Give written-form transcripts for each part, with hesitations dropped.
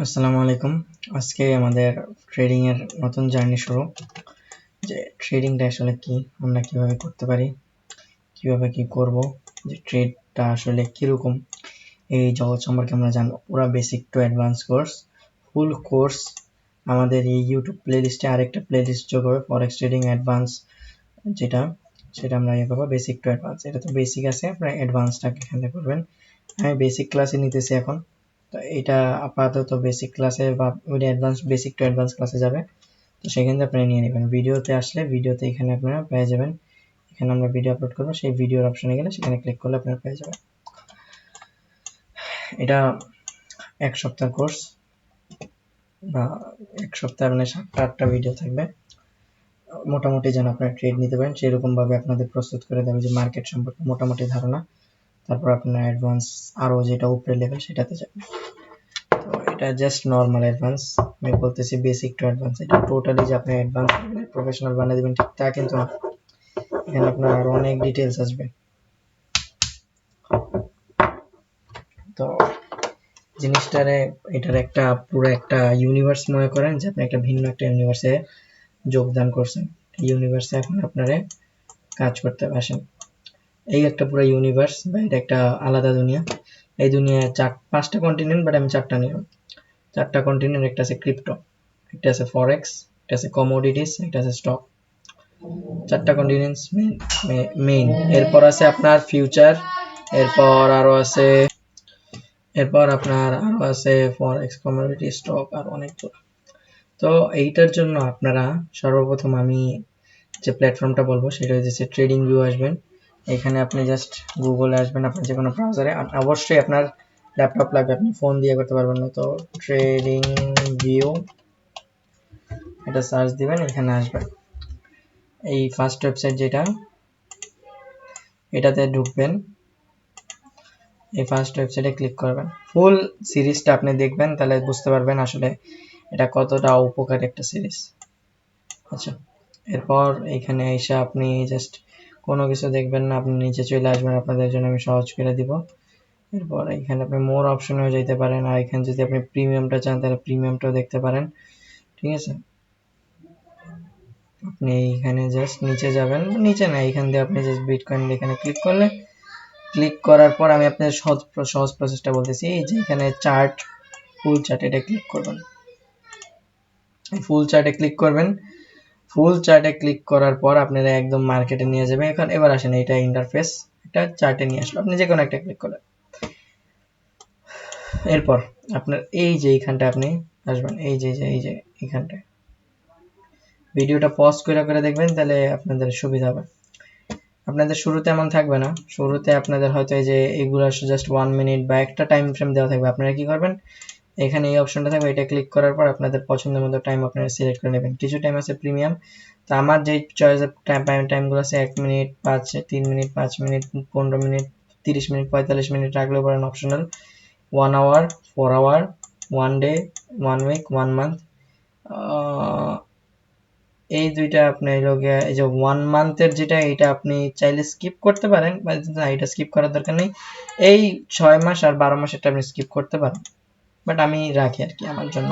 আসসালামু আলাইকুম। আজকে আমাদের ট্রেডিং এর নতুন জার্নি শুরু। যে ট্রেডিংটা আসলে কি, আমরা কিভাবে করতে পারি, কিভাবে কি করব, যে ট্রেডটা আসলে কিরকম, এই জগৎ সম্পর্কে আমরা জানবো। পুরো basic to advance course, full course আমাদের এই ইউটিউব প্লেলিস্টে আরেকটা প্লেলিস্ট যোগ হবে, ফরেক্স ট্রেডিং অ্যাডভান্স, সেটা আমরা ইয়ে করবো বেসিক টু অ্যাডভান্স। এটা তো বেসিক আছে, আপনারা অ্যাডভান্সটাকে এখানে করবেন। আমি বেসিক ক্লাসে নিতেছি এখন, তো এটা আপাতত বেসিক ক্লাসে বা অ্যাডভান্স, বেসিক টু অ্যাডভান্স ক্লাসে যাবে। তো সেখান থেকে আপনারা নিয়ে নেবেন। ভিডিওতে আসলে ভিডিওতে এখানে আপনারা পেয়ে যাবেন। এখানে আমরা ভিডিও আপলোড করবো, সেই ভিডিওর অপশনে গেলে সেখানে ক্লিক করলে আপনারা পেয়ে যাবেন। এটা 1 সপ্তাহ কোর্স, বা 1 সপ্তাহে মানে 7টা-8টা ভিডিও থাকবে। মোটামুটি যেন আপনারা ট্রেড নিতে পারেন সেরকম ভাবে আপনাদের প্রস্তুত করে দেবে, যে মার্কেট সম্পর্কে মোটামুটি ধারণা। তারপর আপনার অ্যাডভান্স আরো যেটা উপরে লেভেল সেটাতে যাবে। তো এটা জাস্ট নর্মাল অ্যাডভান্স, আমি বলতেছি বেসিক টু অ্যাডভান্স। এটা টোটালি যে আপনি অ্যাডভান্স প্রফেশনাল বানিয়ে দেবেন ঠিক তা কিন্তু না। এখানে আপনার আরো অনেক ডিটেলস আসবে। তো জিনিসটারে, এটার একটা পুরো একটা ইউনিভার্স মনে করেন, যে আপনি একটা ভিন্ন একটা ইউনিভার্সে যোগদান করছেন। এই ইউনিভার্সে এখন আপনারে কাজ করতে আসেন। এই একটা পুরো ইউনিভার্স, বা এটা একটা আলাদা দুনিয়া। এই দুনিয়ায় 5টা কন্টিনেন্ট, বাট আমি 4টা নিলাম। 4টা কন্টিনেন্ট, একটা আছে ক্রিপ্টো, একটা আছে ফরেক্স, একটা আছে কমোডিটিস, একটা আছে স্টক। 4টা কন্টিনেন্টস মেইন। এরপর আছে আপনার ফিউচার, এরপর আপনার আরো আছে ফরেক্স, কমোডিটি, স্টক, আর অনেকগুলো। তো এইটার জন্য আপনারা সর্বপ্রথম আমি যে প্ল্যাটফর্মটা বলবো সেটা হচ্ছে ট্রেডিং ভিউ। আসবেন এখানে, আপনি জাস্ট গুগলে আসবেন, আপনার যে কোনো ব্রাউজারে। অবশ্যই আপনার ল্যাপটপ লাগবে, আপনি ফোন দিয়ে করতে পারবেন না। তো ট্রেডিং ভিউ এটা সার্চ দিবেন, এখানে আসবেন। এই ফার্স্ট ওয়েবসাইট যেটা, এটাতে ঢুকবেন। এই ফার্স্ট ওয়েবসাইটে ক্লিক করবেন, ফুল সিরিজটা আপনি দেখবেন, তাহলে বুঝতে পারবেন আসলে এটা কতটা উপকারী একটা সিরিজ। আচ্ছা, এরপর এখানে এসে আপনি জাস্ট কোনো কিছু দেখবেন না, আপনি নিচে চলে আসবেন, আপনাদের জন্য আমি সহজ করে দিব। এরপর এখানে আপনি মোর অপশনেও যেতে পারেন, আর এখানে যদি আপনি প্রিমিয়ামটা চান তাহলে প্রিমিয়ামটাও দেখতে পারেন। ঠিক আছে, আপনি এইখানে জাস্ট নিচে যাবেন, নিচে না, এখান দিয়ে আপনি জাস্ট বিটকয়েন এখানে ক্লিক করলে, ক্লিক করার পর আমি আপনাদের সহজ প্রসেসটা বলতেছি। এই যে এখানে চার্ট, ফুল চার্ট, এটা ক্লিক করবেন। ফুল চার্টে ক্লিক করবেন। ফুল চার্টে ক্লিক করার পর আপনারা একদম মার্কেটে নিয়ে যাবে। এখন এবার আসেন, এটা ইন্টারফেস, একটা চার্টে নিয়ে আসলো, আপনি যে কোনো একটা ক্লিক করলেন। এরপর আপনার এই যে এইখানটা আপনি আসবেন, এই যে এইখানটায় ভিডিওটা পজ করে দেখবেন, তাহলে আপনাদের সুবিধা হবে। আপনাদের শুরুতে এমন থাকবে না, শুরুতে আপনাদের হয়তো এই যে এগুলো জাস্ট 1 মিনিট বা একটা টাইম ফ্রেম দেওয়া থাকবে। আপনারা কি করবেন, এখানে এই অপশনটা থাকবে, এটা ক্লিক করার পর আপনাদের পছন্দের মতো টাইম আপনারা সিলেক্ট করে নেবেন। কিছু টাইম আছে প্রিমিয়াম, তো আমার যে চয়েসের টাইমগুলো আছে 1 minute, 3 minute, 5 minute, 15 minute, 30 minute, 45 minute রাখলেও পারেন, optional. 1 hour, 4 hour, 1 day, 1 week, 1 month, এই দুইটা আপনি এই যে 1 মান্থের যেটা, এটা আপনি চাইলে স্কিপ করতে পারেন, বা এটা স্কিপ করার দরকার নেই। এই 6 মাস আর 12 মাসেরটা আপনি স্কিপ করতে পারেন, বাট আমি রাখি আর কি আমার জন্য।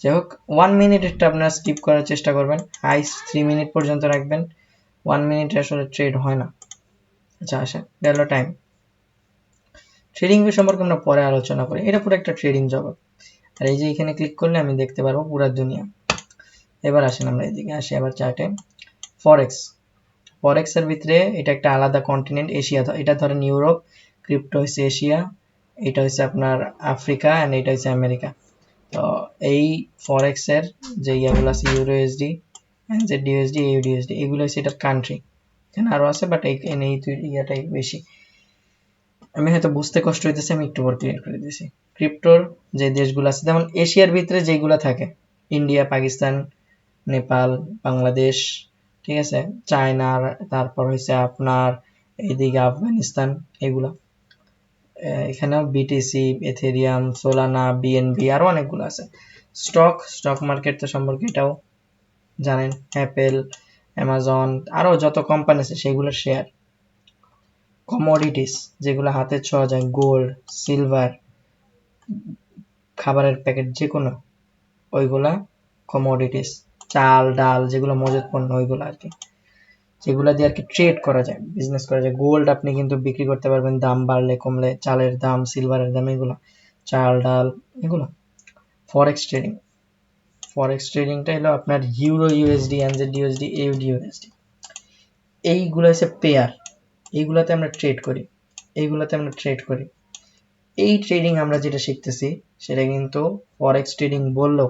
যাই হোক, 1 মিনিটটা আপনারা স্কিপ করার চেষ্টা করবেন, হাইস 3 মিনিট পর্যন্ত রাখবেন। 1 মিনিটে আসলে ট্রেড হয় না। আচ্ছা, আসেন, গেল টাইম। ট্রেডিং সম্পর্কে আমরা পরে আলোচনা করি, এটা পুরো একটা ট্রেডিং জগৎ। আর এই যে এখানে ক্লিক করলে আমি দেখতে পারবো পুরো দুনিয়া। এবার আসেন আমরা এদিকে আসি, আবার চার্টে ফরেক্স। ফরেক্সের ভিতরে এটা একটা আলাদা কন্টিনেন্ট, এশিয়া। এটা ধরেন ইউরোপ, ক্রিপ্টো হচ্ছে এশিয়া, এটা হচ্ছে আপনার আফ্রিকা, এন্ড এটা হচ্ছে আমেরিকা। তো এই ফরেক্সের যে ইয়াগুলো আছে, euro USD, NZD USD, AUD USD, এগুলো হচ্ছে এটার কান্ট্রি। এখানে আরো আছে, বাট এই ইয়াটাই বেশি। আমি হয়তো বুঝতে কষ্ট হইতেছে, আমি একটু পর ক্লিয়ার করে দিয়েছি। ক্রিপ্টোর যে দেশগুলো আছে, যেমন এশিয়ার ভিতরে যেগুলো থাকে, ইন্ডিয়া, পাকিস্তান, নেপাল, বাংলাদেশ, ঠিক আছে, চায়নার, তারপর হচ্ছে আপনার এইদিকে আফগানিস্তান, এগুলো। এখানেও বিটিসি, এথেরিয়াম, সোলানা, বিএনবি, আরো অনেকগুলো আছে। স্টক মার্কেট তো সম্পর্কে এটাও জানেন, অ্যাপেল, অ্যামাজন, আরো যত কোম্পানি আছে সেগুলোর শেয়ার। কমোডিটিস, যেগুলো হাতে ছোঁয়া যায়, গোল্ড, সিলভার, খাবারের প্যাকেট যে কোনো ওইগুলা কমোডিটিস, চাল ডাল যেগুলো মজুদ পণ্য ওইগুলো আর কি, যেগুলো দিয়ে আর কি ট্রেড করা যায়, বিজনেস করা যায়। গোল্ড আপনি কিন্তু বিক্রি করতে পারবেন দাম বাড়লে কমলে, চালের দাম সিলভারের দাম এগুলো, চাল ডাল এগুলো। ফরেক্স ট্রেডিং, ফরেক্স ট্রেডিংটা হলো আপনার euro USD, NZD USD, AUD USD, এইগুলো হচ্ছে পেয়ার, এইগুলাতে আমরা ট্রেড করি, এইগুলাতে আমরা ট্রেড করি। এই ট্রেডিং আমরা যেটা শিখতেছি সেটা কিন্তু ফরেক্স ট্রেডিং বললেও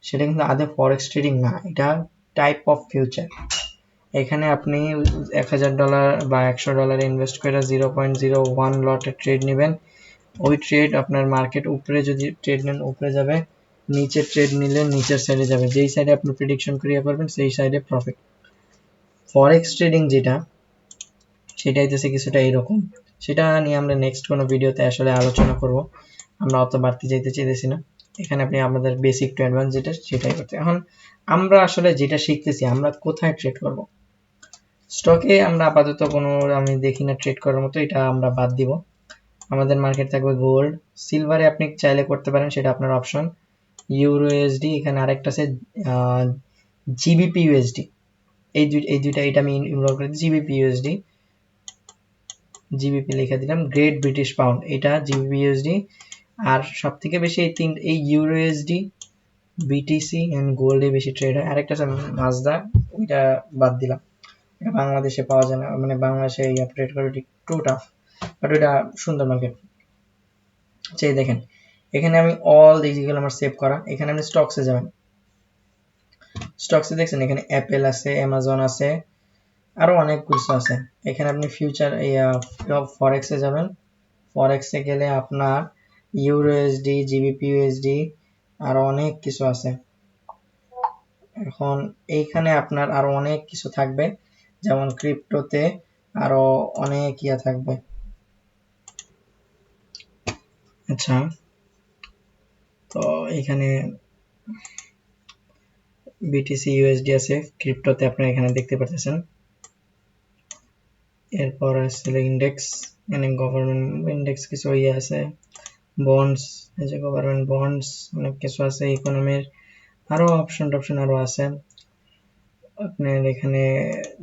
সেটা কিন্তু আদৌ ফরেক্স ট্রেডিং না, এটা টাইপ অফ ফিউচার। এখানে আপনি $1000 বা $100 ইনভেস্ট করে 0.01 লটে ট্রেড নেবেন, ওই ট্রেড আপনার মার্কেট উপরে যদি ট্রেড নেন উপরে যাবে, নিচে ট্রেড নিলে নিচের সাইডে যাবে, যেই সাইডে আপনি প্রেডিকশন করিয়ে পারবেন সেই সাইডে প্রফিট। ফরেক্স ট্রেডিং যেটা সেটা হইতেছে কিছুটা এইরকম, সেটা নিয়ে আমরা নেক্সট কোনো ভিডিওতে আসলে আলোচনা করব, আমরা অত বাড়তি যাইতে চাইতেছি না। এখানে আপনি আমাদের বেসিক টু অ্যাডভান্স যেটা সেটাই করতে। এখন আমরা আসলে যেটা শিখতেছি আমরা কোথায় ট্রেড করব, স্টকে আমরা আপাতত কোনো আমি দেখি না ট্রেড করার মতো, এটা আমরা বাদ দিব। আমাদের মার্কেট থাকবে গোল্ড, সিলভারে আপনি চাইলে করতে পারেন, সেটা আপনার অপশন। ইউরো ইউএসডি, এখানে আরেকটা আছে জিবিপি ইউএসডি, এই দুইটা এটা আমি ইনভলভ করি। জিবিপি ইউএসডি, জিবিপি লিখে দিলাম। গ্রেট ব্রিটিশ পাউন্ড, এটা জিবিপি ইউএসডি। আর সব থেকে বেশি এই ইউরো ইউএসডি, বিটিসি এন্ড গোল্ডে বেশি ট্রেড হয়। আরেকটা আছে মাজদা, ওইটা বাদ দিলাম, এটা বাংলাদেশে পাওয়া যায় না, মানে বাংলাদেশে ট্রেড করে একটু টাফ, বাট ওইটা সুন্দর মার্কেট। আচ্ছা এই দেখেন এখানে আমি অল যেগুলো আমার সেভ করা, এখানে আপনি স্টকসে যাবেন, স্টকসে দেখছেন এখানে অ্যাপেল আছে, অ্যামাজন আছে, আরো অনেক কিছু আছে। এখানে আপনি ফিউচার ফরেক্সে যাবেন, ফরেক্সে গেলে আপনার ইউরো ইউএসডি, জিবিপি ইউএসডি আরো অনেক কিছু আছে। এখন এইখানে আপনার আরো অনেক কিছু থাকবে, যেমন ক্রিপ্টোতে আরো অনেক ইয়া থাকবে। আচ্ছা তো এখানে বিটিসি ইউএসডি আছে, ক্রিপ্টোতে আপনারা এখানে দেখতে পাচ্ছেন। এরপর আছে ইন্ডেক্স, মানে গভর্নমেন্ট ইন্ডেক্স কিছু ইয়ে আছে, বন্ডস, এই যে গভর্নমেন্ট বন্ডস অনেক কিছু আছে, ইকোনমির আরো অপশন টপশন আরো আছে। আপনার এখানে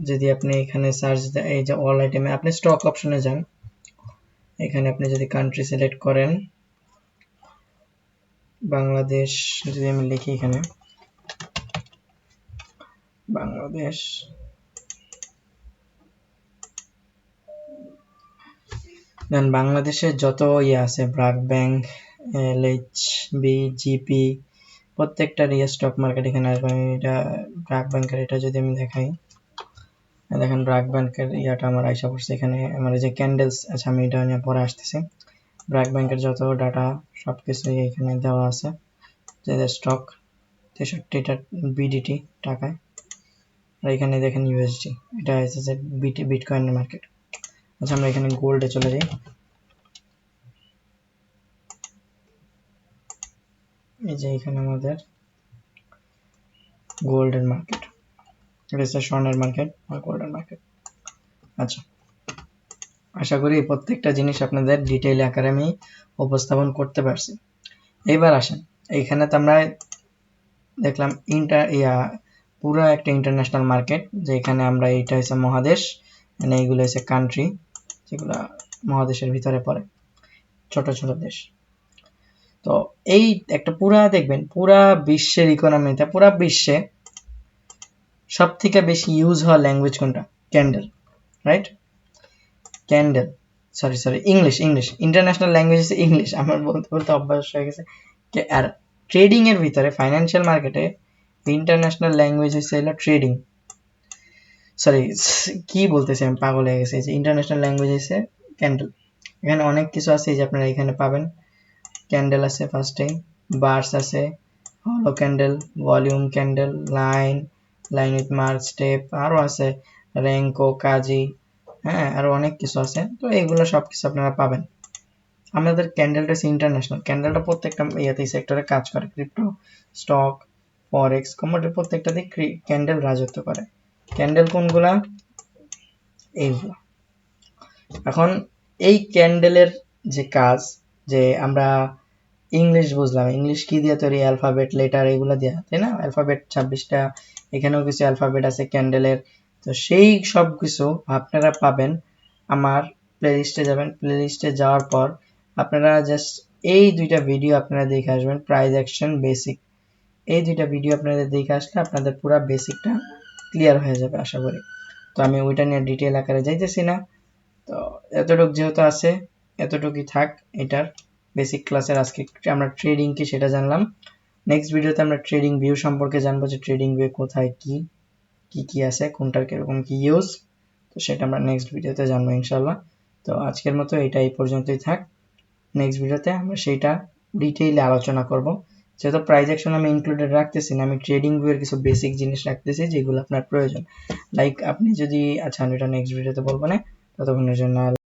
যদি আপনি এখানে সার্চ, এই যে অল আইটেমে আপনি স্টক অপশনে যান, এখানে আপনি যদি কান্ট্রি সিলেক্ট করেন বাংলাদেশ, যদি আমি লিখি এখানে বাংলাদেশ, দেন বাংলাদেশের যত ইয়ে আছে ব্র্যাক ব্যাংক, এলএইচবি, জিপি, প্রত্যেকটার ইয়ে স্টক মার্কেট এখানে আসবে। এটা ব্র্যাক ব্যাংকের, এটা যদি আমি দেখাই, দেখেন ব্র্যাক ব্যাংকের ইয়াটা আমার আইসা পড়ছে এখানে, আমার যে ক্যান্ডেলস, আচ্ছা আমি এটা নিয়ে পরে আসতেছি। ব্র্যাক ব্যাংকের যত ডাটা সবকিছু এখানে দেওয়া আছে, যে স্টক 63টা বিডিটি টাকায়, আর এখানে দেখেন ইউএসডি, এটা হচ্ছে যে বিটকয়েনের মার্কেট। আচ্ছা আমরা এখানে গোল্ডে চলে যাই, এই যে এখানে আমাদের গোল্ডের মার্কেট, এটা হচ্ছে স্বর্ণের মার্কেট আর গোল্ডের মার্কেট। আচ্ছা আশা করি প্রত্যেকটা জিনিস আপনাদের ডিটেইল আকারে আমি উপস্থাপন করতে পারছি। এবার আসেন, এইখানে তো আমরা দেখলাম পুরো একটা ইন্টারন্যাশনাল মার্কেট, যেখানে আমরা এটা হচ্ছে মহাদেশ, মানে এইগুলো হচ্ছে কান্ট্রি যেগুলো মহাদেশের ভিতরে পড়ে, ছোট ছোট দেশ। তো এই একটা পুরা দেখবেন পুরা বিশ্বের ইকোনমিতে, পুরা বিশ্বে সব থেকে বেশি ইউজ হওয়া ল্যাঙ্গুয়েজ কোনটা? Candle, right? Candle, sorry English, international language হচ্ছে ইংলিশ, আমার বলতে বলতে অভ্যাস হয়ে গেছে। আর ট্রেডিং এর ভিতরে ফাইন্যান্সিয়াল মার্কেটে ইন্টারন্যাশনাল ল্যাঙ্গুয়েজ হচ্ছে হলো ট্রেডিং, সরি কি বলতেছি আমি, পাগল হয়ে গেছে। যে ইন্টারন্যাশনাল ল্যাঙ্গুয়েজ হচ্ছে ক্যান্ডেল। এখানে অনেক কিছু আছে, এই যে আপনারা এখানে পাবেন, ক্যান্ডেল আছে ফার্স্টে, বার্স আছে, হলো candle, volume candle, line with mark, step, আরো আছে র্যাঙ্কো, কাজি, হ্যাঁ আরো অনেক কিছু আছে। তো এগুলো সবকিছু আপনারা পাবেন। আমাদের ক্যান্ডেলটা হচ্ছে ইন্টারন্যাশনাল, ক্যান্ডেলটা প্রত্যেকটা ইয়াতে সেক্টরে কাজ করে, ক্রিপ্টো, স্টক, ফরেক্স, কমোডিটি প্রত্যেকটাতে ক্যান্ডেল রাজত্ব করে। ক্যান্ডেল কোনগুলা? এইগুলা। এখন এই ক্যান্ডেলের যে কাজ, যে আমরা ইংলিশ বুঝলাম, ইংলিশ কি দিয়ে তৈরি? অ্যালফাবেট, লেটার, এগুলো দিয়ে, তাই না? অ্যালফাবেট 26টা, এখানেও কিছু অ্যালফাবেট আছে ক্যান্ডেলের। তো সেই সব কিছু আপনারা পাবেন আমার প্লেলিস্টে যাবেন, প্লেলিস্টে যাওয়ার পর আপনারা জাস্ট এই দুইটা ভিডিও আপনারা দেখে আসবেন, প্রাইজ অ্যাকশন, বেসিক। এই দুইটা ভিডিও আপনাদের দেখে আসলে আপনাদের পুরো বেসিকটা ক্লিয়ার হয়ে যাবে আশা করি। তো আমি ওইটা নিয়ে ডিটেল আকারে যাইতেছি না। তো এতটুক যেহেতু আছে, এতটুকুই থাক এটার বেসিক ক্লাসের। আজকে আমরা ট্রেডিং কি সেটা জানলাম। নেক্সট ভিডিওতে আমরা ট্রেডিং ভিউ সম্পর্কে জানবো, যে ট্রেডিং ভিউ কোথায় কি কি কি আছে, কোনটার কিরকম কি ইউজ, তো সেটা আমরা নেক্সট ভিডিওতে জানবো ইনশাল্লাহ। তো আজকের মতো এটা এই পর্যন্তই থাক। নেক্সট ভিডিওতে আমরা সেইটা ডিটেইলে আলোচনা করব। যেহেতু প্রাইস অ্যাকশন আমি ইনক্লুডেড রাখতেছি না, আমি ট্রেডিং ভিউ এর কিছু বেসিক জিনিস রাখতেছি যেগুলো আপনার প্রয়োজন। লাইক আপনি যদি, আচ্ছা আমি এটা নেক্সট ভিডিওতে বলবো না, ততক্ষণের জন্য